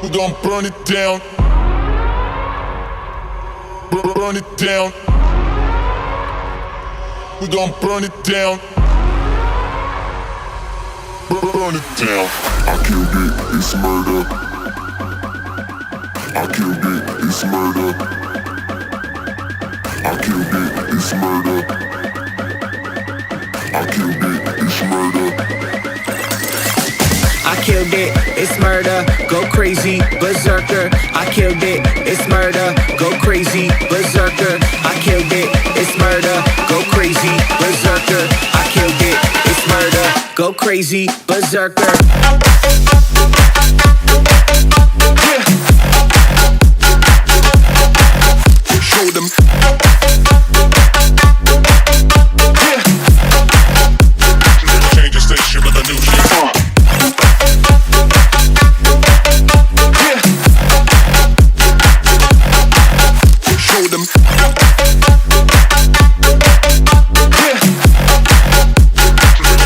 We gon' burn it down. Burn it down. We gon' burn it down. Burn it down. I killed it, it's murder. I killed it, it's murder. I killed it, it's murder. I killed it, it's murder. I killed it, it's murder, go crazy, berserker. I killed it, it's murder, go crazy, berserker. I killed it, it's murder, go crazy, berserker. I killed it, it's murder, go crazy, berserker. Show them. Change the station with a new shit. Show them.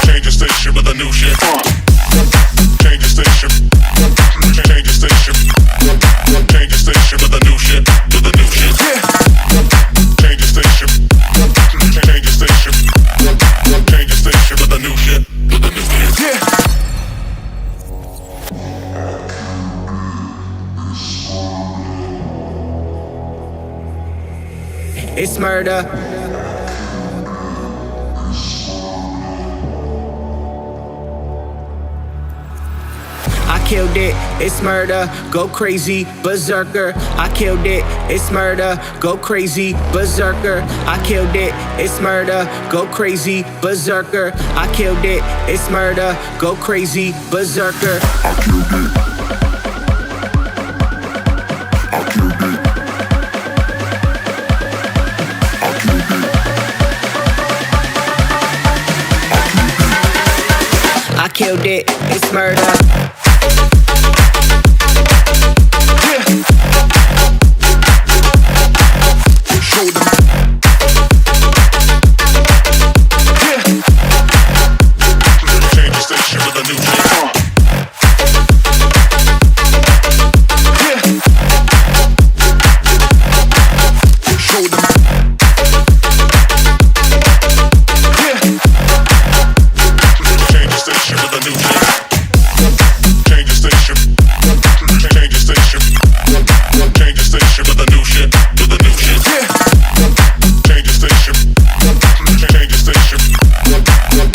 Change the station with a new shit. Change the station. Change the station. Change the station with a new shit. With a new shit. Change the station. Change the station. Change the station with a new shit. With a new shit. It's murder. I killed it, it's murder, go crazy, berserker. I killed it, it's murder, go crazy, berserker. I killed it, it's murder, go crazy, berserker. I killed it, it's murder, go crazy, berserker. I killed it. I killed it. I killed it. I killed it, it's murder. Show them. Change the station with a new shit. Show them. Change the station with a new shit. Change the station. Change the station. Change the station with a new shit. With a new shit. Change the station. Change the station.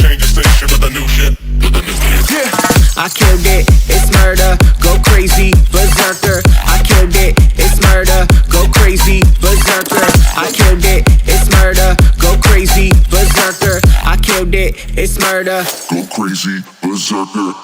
Change the station with a new shit. With a new shit. I killed it, it's murder, go crazy, berserker. I killed it, it's murder, go crazy, berserker. I killed it, it's murder, go crazy, berserker. I killed it, it's murder. Go crazy, berserker.